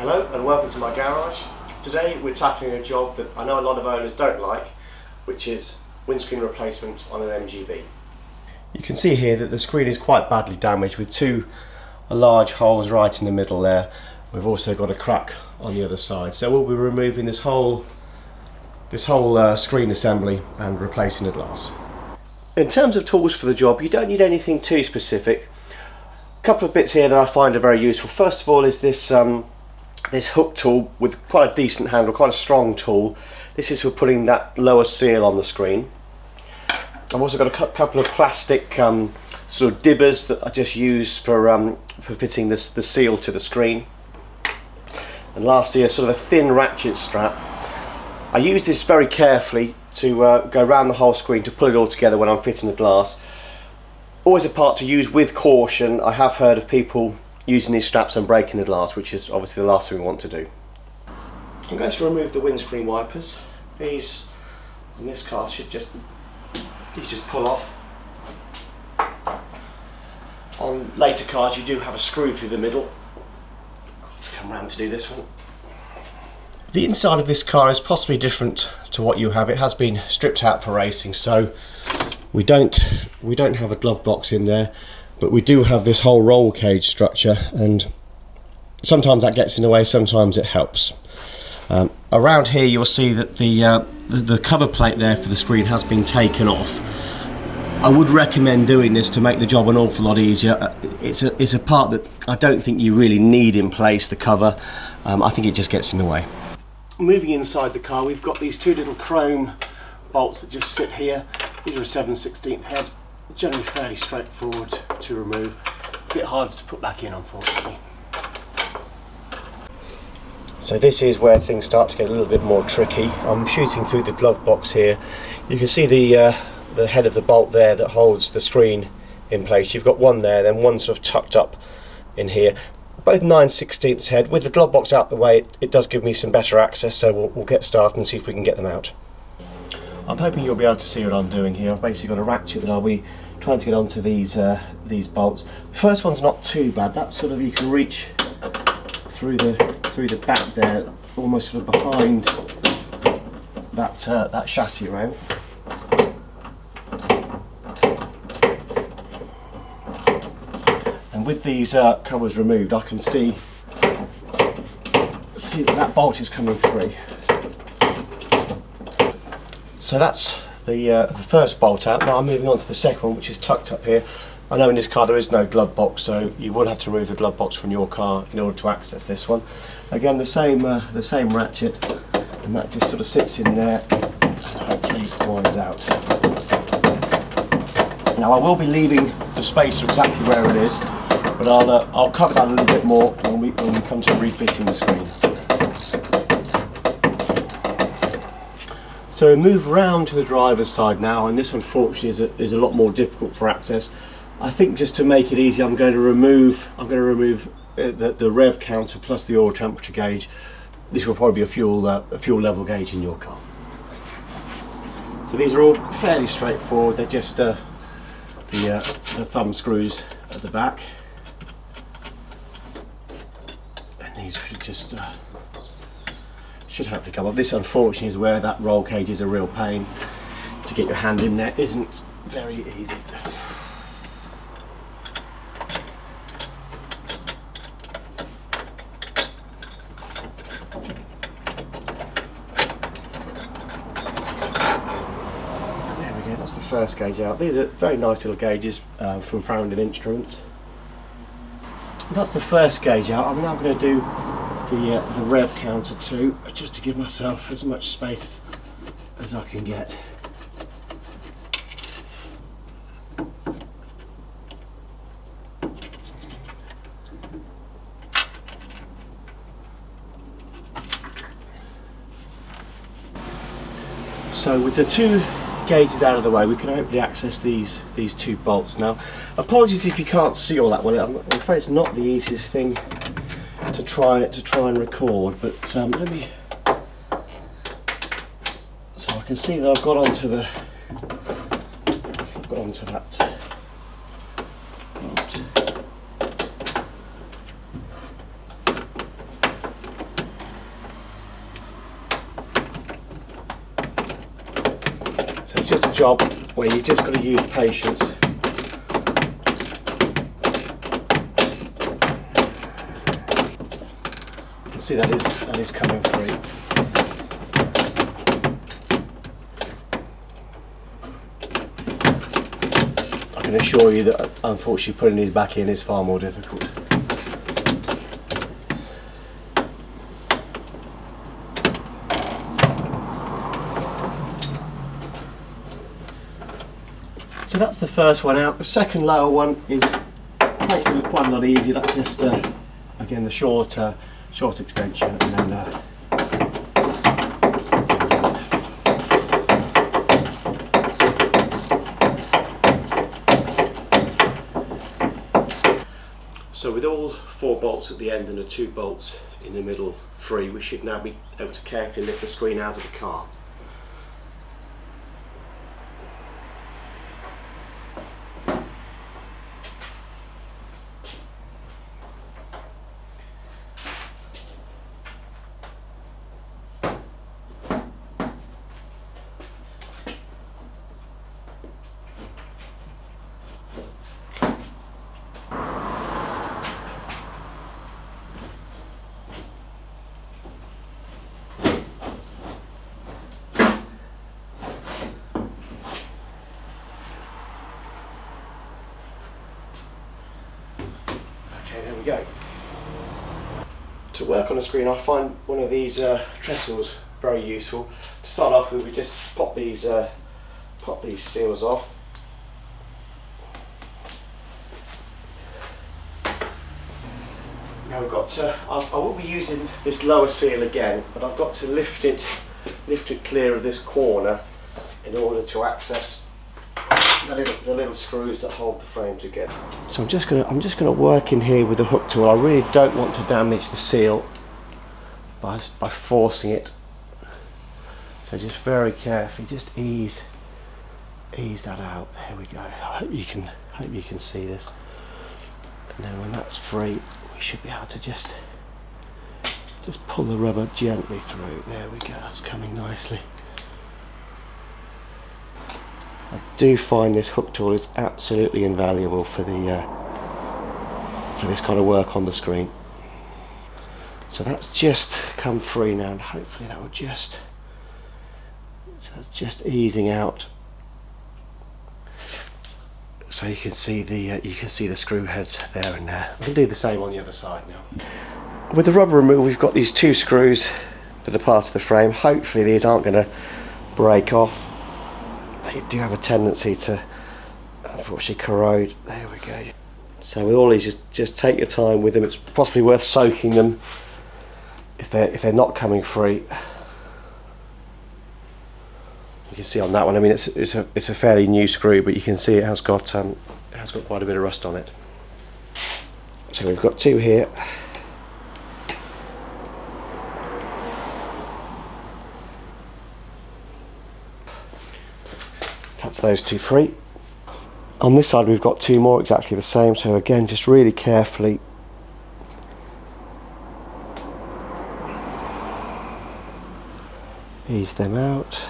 Hello and welcome to my garage. Today we're tackling a job that I know a lot of owners don't like, which is windscreen replacement on an MGB. You can see here that the screen is quite badly damaged with two large holes right in the middle there. We've also got a crack on the other side, so we'll be removing this whole screen assembly and replacing the glass. In terms of tools for the job, you don't need anything too specific. A couple of bits here that I find are very useful. First of all is this hook tool with quite a decent handle, quite a strong tool. This is for putting that lower seal on the screen. I've also got a couple of plastic sort of dibbers that I just use for fitting the seal to the screen. And lastly, a sort of a thin ratchet strap. I use this very carefully to go around the whole screen to pull it all together when I'm fitting the glass. Always a part to use with caution. I have heard of people using these straps and breaking the glass, which is obviously the last thing we want to do. I'm going to remove the windscreen wipers. These on this car should just pull off. On later cars you do have a screw through the middle. I'll have to come round to do this one. The inside of this car is possibly different to what you have. It has been stripped out for racing, so we don't have a glove box in there, but we do have this whole roll cage structure, and sometimes that gets in the way, sometimes it helps. Around here you'll see that the cover plate there for the screen has been taken off. I would recommend doing this to make the job an awful lot easier. It's a part that I don't think you really need in place, the cover. I think it just gets in the way. Moving inside the car, we've got these two little chrome bolts that just sit here. These are a 7/16 head, generally fairly straightforward to remove. A bit harder to put back in, unfortunately. So this is where things start to get a little bit more tricky. I'm shooting through the glove box here. You can see the head of the bolt there that holds the screen in place. You've got one there, then one sort of tucked up in here. Both 9/16 head. With the glove box out the way, it does give me some better access, so we'll get started and see if we can get them out. I'm hoping you'll be able to see what I'm doing here. I've basically got a ratchet that I'll be trying to get onto these bolts. The first one's not too bad. That sort of, you can reach through the back there, almost sort of behind that chassis rail. And with these covers removed, I can see that bolt is coming free. So that's the first bolt out. Now I'm moving on to the second one, which is tucked up here. I know in this car there is no glove box, so you will have to remove the glove box from your car in order to access this one. Again, the same ratchet, and that just sort of sits in there and hopefully winds out. Now I will be leaving the spacer exactly where it is, but I'll cover that a little bit more when we come to refitting the screen. So we move round to the driver's side now, and this unfortunately is a lot more difficult for access. I think just to make it easy, I'm going to remove the rev counter plus the oil temperature gauge. This will probably be a fuel level gauge in your car. So these are all fairly straightforward. They're just the thumb screws at the back, and these should hopefully come up. This unfortunately is where that roll cage is a real pain. To get your hand in there isn't very easy. There we go, that's the first gauge out. These are very nice little gauges from Farringdon Instruments. That's the first gauge out. I'm now going to do the rev counter too, just to give myself as much space as I can get. So with the two gauges out of the way, we can hopefully access these two bolts now. Apologies if you can't see all that well. I'm afraid it's not the easiest thing to try and record, but let me. So I can see that I've got onto that. So it's just a job where you've just got to use patience. You can see that is coming free. I can assure you that unfortunately putting these back in is far more difficult. So that's the first one out. The second lower one is making it quite a lot easier. That's just again the short extension, and then so with all 4 bolts at the end and the 2 bolts in the middle free, we should now be able to carefully lift the screen out of the car. There we go. To work on a screen, I find one of these trestles very useful. To start off with, we just pop these seals off. Now we've got to, I will be using this lower seal again, but I've got to lift it clear of this corner in order to access the little screws that hold the frame together. So I'm just gonna work in here with the hook tool. I really don't want to damage the seal by forcing it. So just very carefully, just ease that out. There we go. I hope you can see this. And then when that's free, we should be able to just pull the rubber gently through. There we go. It's coming nicely. I do find this hook tool is absolutely invaluable for this kind of work on the screen. So that's just come free now, and hopefully that will just, so it's just easing out. So you can see the screw heads there and there. I can do the same on the other side now. With the rubber removal, we've got these 2 screws that are part of the frame. Hopefully these aren't going to break off. They do have a tendency to unfortunately corrode. There we go. So with all these, just take your time with them. It's possibly worth soaking them if they're not coming free. You can see on that one, I mean it's a fairly new screw, but you can see it has got quite a bit of rust on it. So we've got 2 here. That's those 2 free. On this side we've got 2 more exactly the same, so again just really carefully ease them out.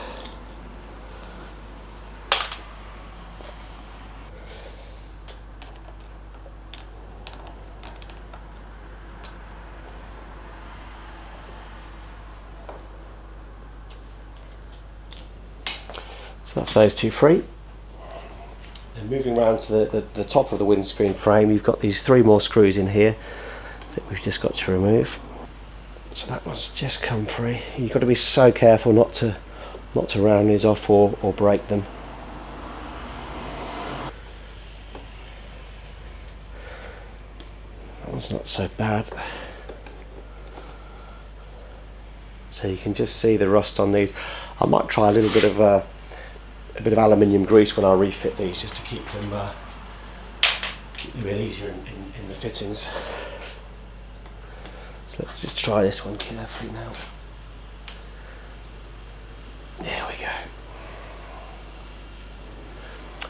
So that's those 2 free. Then moving around to the top of the windscreen frame, you've got these 3 more screws in here that we've just got to remove. So that one's just come free. You've got to be so careful not to round these off or break them. That one's not so bad. So you can just see the rust on these. I might try a little bit of aluminium grease when I refit these, just to keep them a bit easier in the fittings. So let's just try this one carefully now. There we go.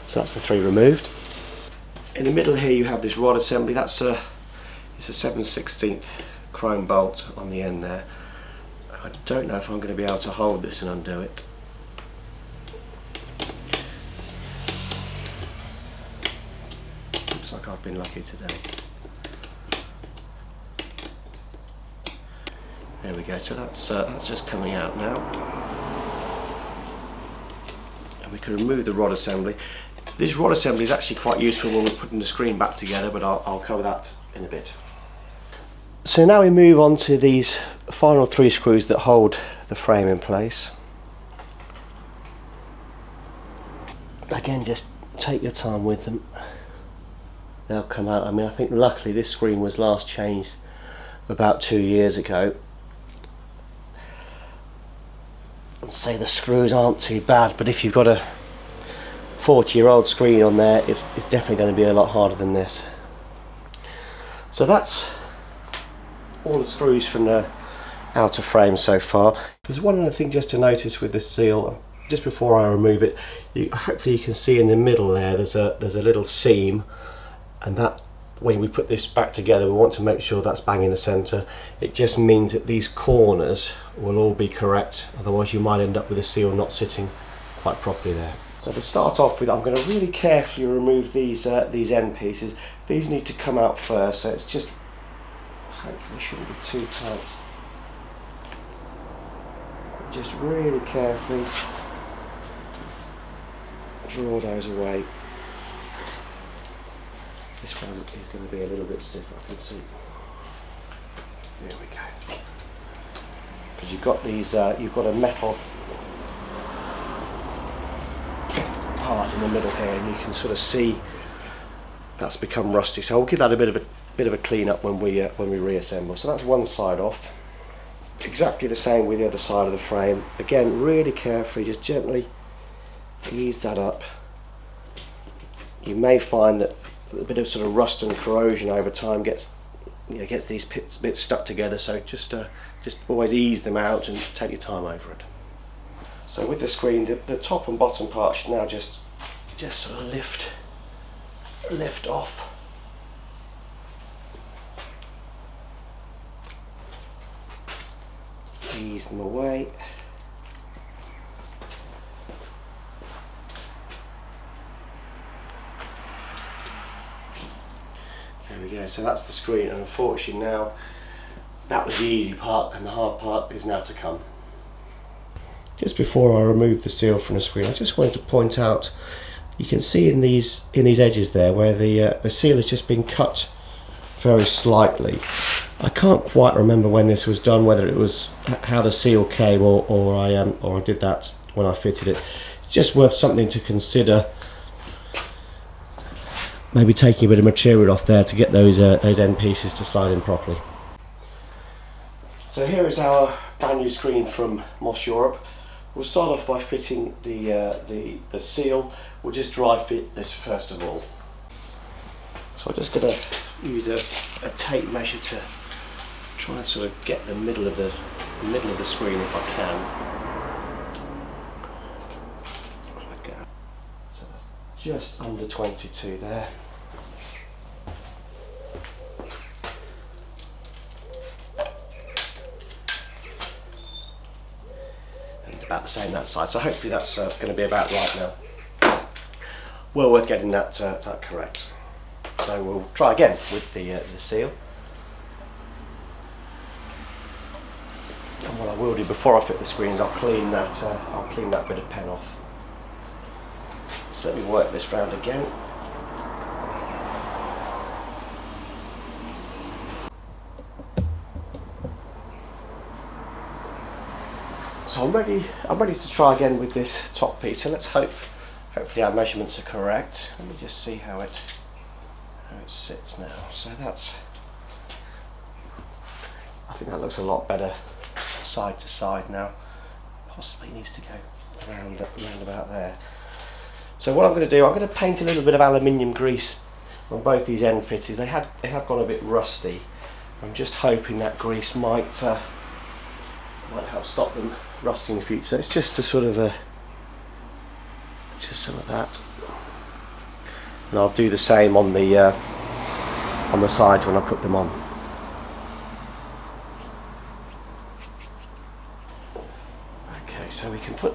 So that's the 3 removed. In the middle here you have this rod assembly. It's a 7/16 chrome bolt on the end there. I don't know if I'm going to be able to hold this and undo it. like I've been lucky today. There we go, so that's just coming out now. And we can remove the rod assembly. This rod assembly is actually quite useful when we're putting the screen back together, but I'll cover that in a bit. So now we move on to these final 3 screws that hold the frame in place. Again, just take your time with them. They'll come out. I mean, I think luckily this screen was last changed about 2 years ago. And say the screws aren't too bad, but if you've got a 40-year-old screen on there, it's definitely going to be a lot harder than this. So that's all the screws from the outer frame so far. There's one other thing just to notice with this seal. Just before I remove it, hopefully you can see in the middle there, there's a little seam, and that when we put this back together, we want to make sure that's bang in the centre. It just means that these corners will all be correct, otherwise you might end up with the seal not sitting quite properly there. So to start off with, I'm going to really carefully remove these end pieces. These need to come out first, so it's just, hopefully it shouldn't be too tight. Just really carefully draw those away. This one is going to be a little bit stiff, I can see. There we go. Because you've got these, you've got a metal part in the middle here, and you can sort of see that's become rusty. So we'll give that a bit of a clean up when we reassemble. So that's one side off. Exactly the same with the other side of the frame. Again, really carefully, just gently ease that up. You may find that a bit of sort of rust and corrosion over time gets these bits stuck together, so just always ease them out and take your time over it. So with the screen, the top and bottom part should now just sort of lift off. Just ease them away. There we go, so that's the screen, and unfortunately now that was the easy part, and the hard part is now to come. Just before I remove the seal from the screen, I just wanted to point out, you can see in these edges there where the seal has just been cut very slightly. I can't quite remember when this was done, whether it was how the seal came or I did that when I fitted it. It's just worth something to consider. Maybe taking a bit of material off there to get those end pieces to slide in properly. So here is our brand new screen from Moss Europe. We'll start off by fitting the seal. We'll just dry fit this first of all. So I'm just going to use a tape measure to try and sort of get the middle of the screen if I can. So that's just under 22 there. About the same that side, so hopefully that's going to be about right now. Well worth getting that correct. So we'll try again with the seal. And what I will do before I fit the screens, I'll clean that bit of pen off. So let me work this round again. So I'm ready to try again with this top piece. So let's hopefully our measurements are correct. Let me just see how it sits now. So I think that looks a lot better side to side now. Possibly needs to go around about there. So what I'm going to do, I'm going to paint a little bit of aluminium grease on both these end fittings. They have gone a bit rusty. I'm just hoping that grease might help stop them rusting in the future. So it's just a sort of just some of that, and I'll do the same on the sides when I put them on. Okay, so we can put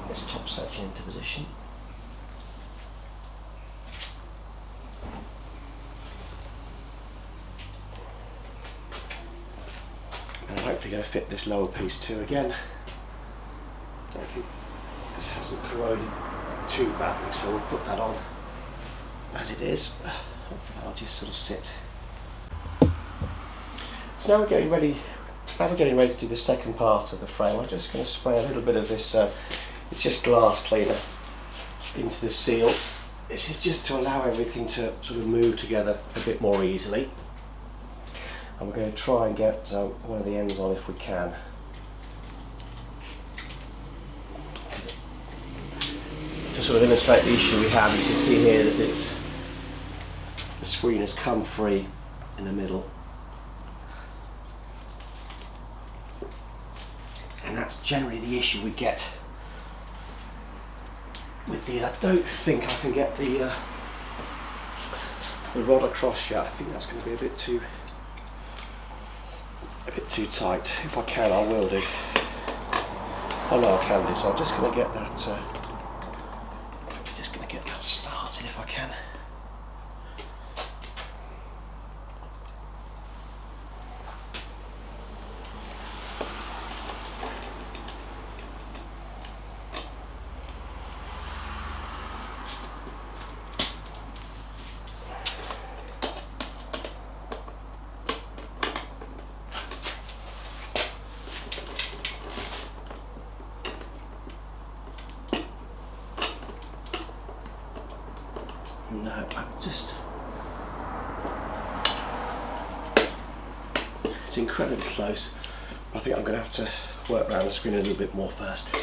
this top section into position. hopefully going to fit this lower piece too again. Don't think this hasn't corroded too badly, so we'll put that on as it is. Hopefully that'll just sort of sit. So now we're getting ready. Now we're getting ready to do the second part of the frame. I'm just going to spray a little bit of this. It's just glass cleaner into the seal. This is just to allow everything to sort of move together a bit more easily. And we're going to try and get one of the ends on if we can. To sort of illustrate the issue we have, you can see here that the screen has come free in the middle. And that's generally the issue we get with these. I don't think I can get the rod across yet. I think that's going to be a bit too tight. If I can, I will do. Oh no, I can do. So I'm just going to get that. Just going to get that started if I can. No, it's incredibly close, but I think I'm going to have to work around the screen a little bit more first.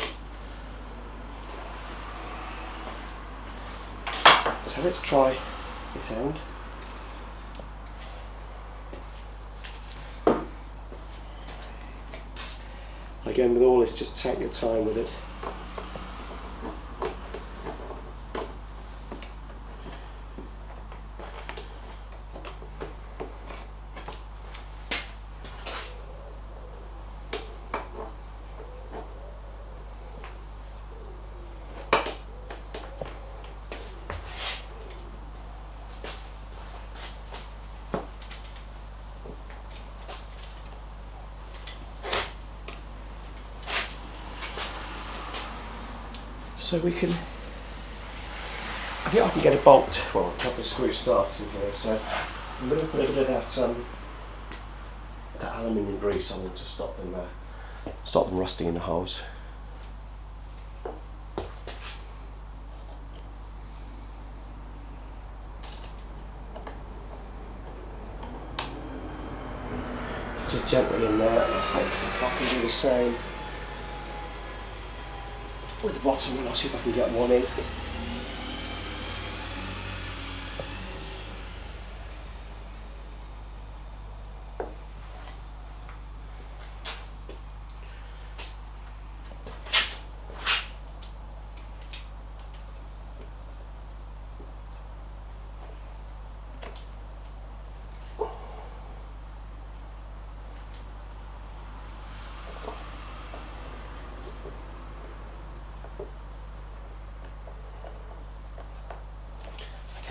So let's try this end. Again, with all this, just take your time with it. So we can, I think I can get a bolt, well, a couple of screws started here, so I'm going to put a bit of that aluminium grease on them to stop them rusting in the holes. Just gently in there, and hopefully if I can do the same with the bottom, and I'll see if I can get one in.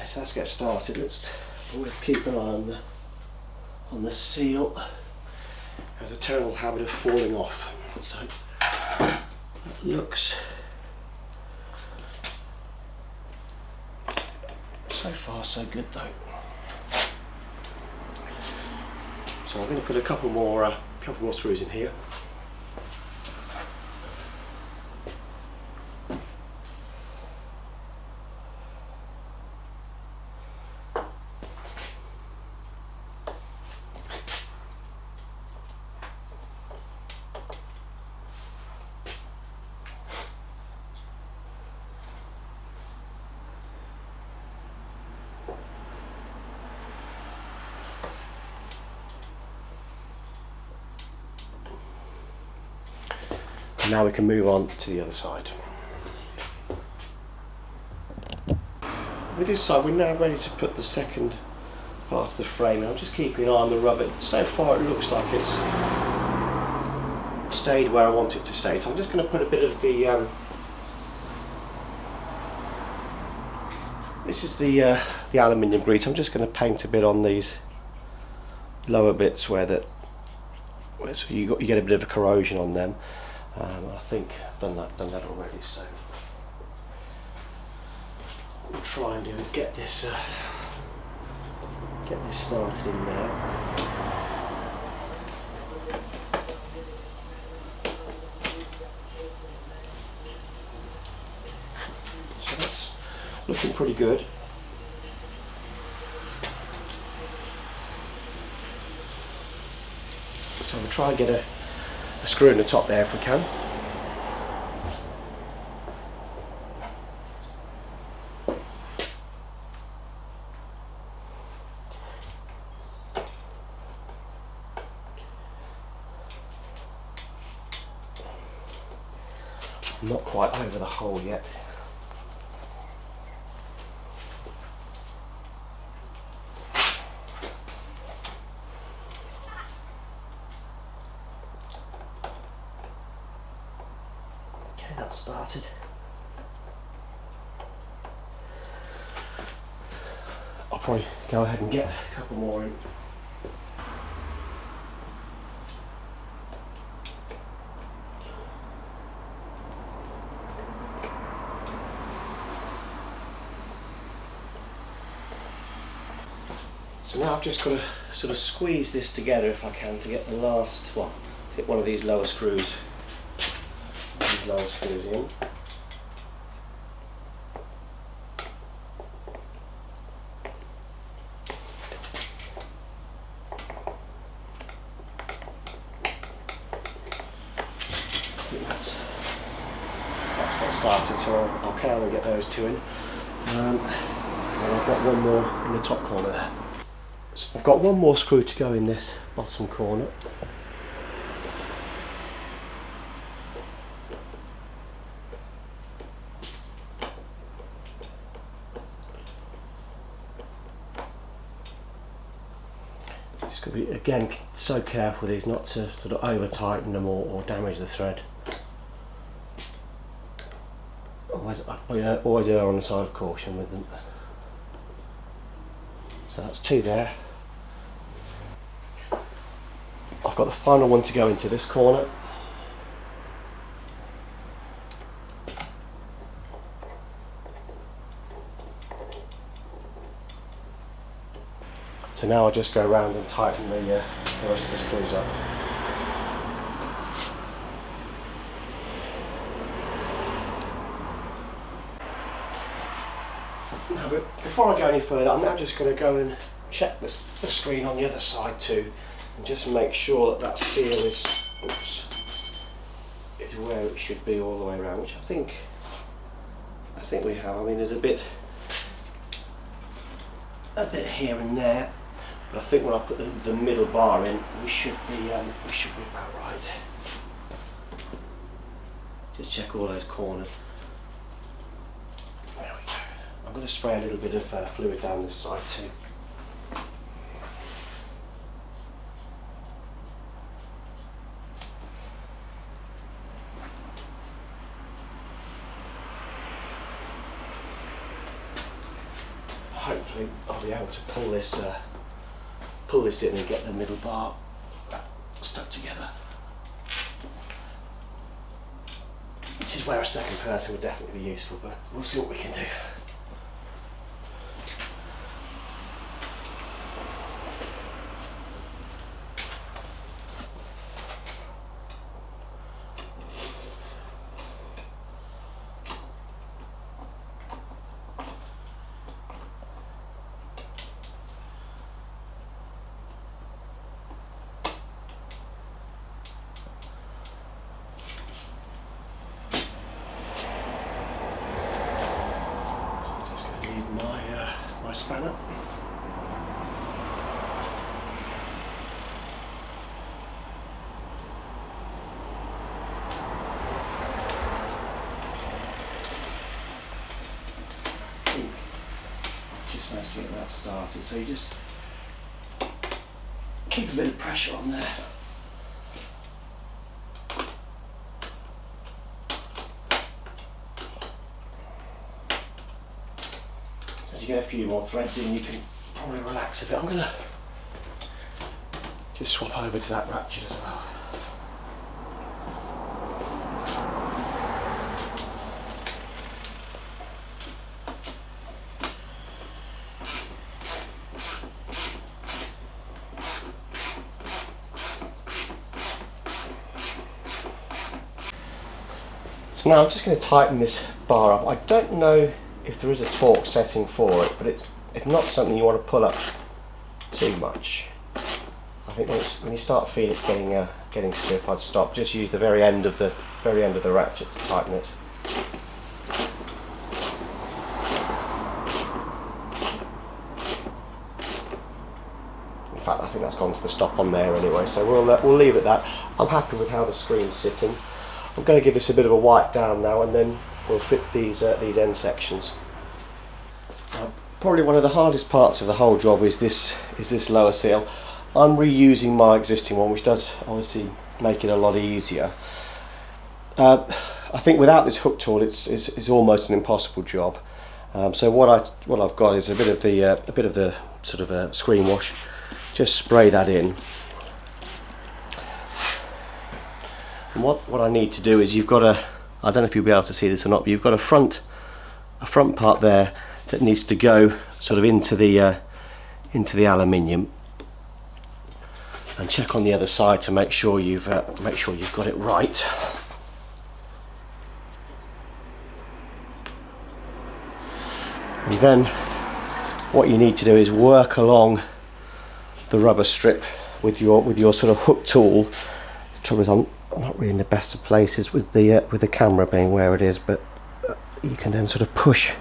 So let's get started. Let's always keep an eye on the seal. It has a terrible habit of falling off. So that looks so far so good though. So I'm going to put a couple more screws in here. Now we can move on to the other side. With this side, we're now ready to put the second part of the frame. I'm just keeping an eye on the rubber. So far it looks like it's stayed where I want it to stay. So I'm just going to put a bit of the this is the aluminium grease. I'm just going to paint a bit on these lower bits where so you get a bit of a corrosion on them. I think I've done that already, so what we'll try and do is get this started in there. So that's looking pretty good. So we'll try and get a screw in the top there if we can. I'm not quite over the hole yet. That started. I'll probably go ahead and get a couple more in. So now I've just got to sort of squeeze this together if I can to get the last, well, to get one of these lower screws. Lower screws in. I think that's got started, so I'll carry and get those two in. And I've got one more in the top corner there. So I've got one more screw to go in this bottom corner. Just got to be, again, so careful with these not to sort of over tighten them or damage the thread. Always err on the side of caution with them. So that's two there. I've got the final one to go into this corner. So now I'll just go around and tighten the rest of the screws up. Now, before I go any further, I'm now just going to go and check the screen on the other side too, and just make sure that seal is where it should be all the way around, which I think we have. I mean, there's a bit here and there, but I think when I put the middle bar in, we should be about right. Just check all those corners. There we go. I'm going to spray a little bit of fluid down this side too. Hopefully I'll be able to pull this in and get the middle bar stuck together. This is where a second person would definitely be useful, but we'll see what we can do. My spanner. Just managed to get that started, so you just keep a bit of pressure on there. As you get a few more threads in, you can probably relax a bit. I'm going to just swap over to that ratchet as well. So now I'm just going to tighten this bar up. I don't know if there is a torque setting for it, but it's not something you want to pull up too much. I think when you start feeling it getting stiff, I'd stop. Just use the very end of the ratchet to tighten it. In fact, I think that's gone to the stop on there anyway. So we'll leave it at that. I'm happy with how the screen's sitting. I'm going to give this a bit of a wipe down now, and then we'll fit these end sections. Probably one of the hardest parts of the whole job is this lower seal. I'm reusing my existing one, which does obviously make it a lot easier. I think without this hook tool, it's almost an impossible job. So what I've got is a bit of the sort of a screen wash. Just spray that in. And what I need to do is you've got I don't know if you'll be able to see this or not, but you've got a front part there that needs to go sort of into the aluminium, and check on the other side to make sure you've got it right. And then what you need to do is work along the rubber strip with your sort of hook tool. The trouble is I'm not really in the best of places with the camera being where it is, but you can then sort of push.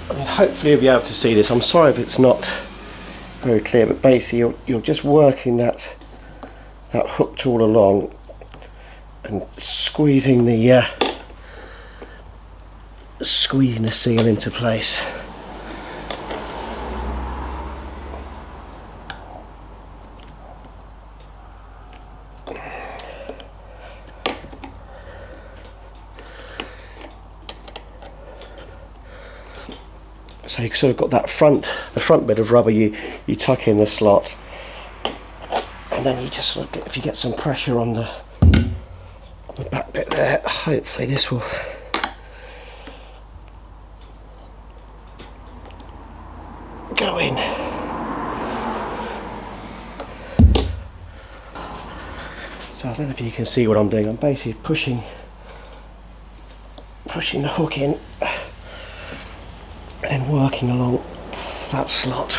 I mean, hopefully you'll be able to see this. I'm sorry if it's not very clear, but basically you're just working that hook tool along and squeezing the seal into place. So you've sort of got that the front bit of rubber you tuck in the slot, and then you just sort of if you get some pressure on the back bit there, hopefully this will go in. So I don't know if you can see what I'm doing. I'm basically pushing the hook in and working along that slot.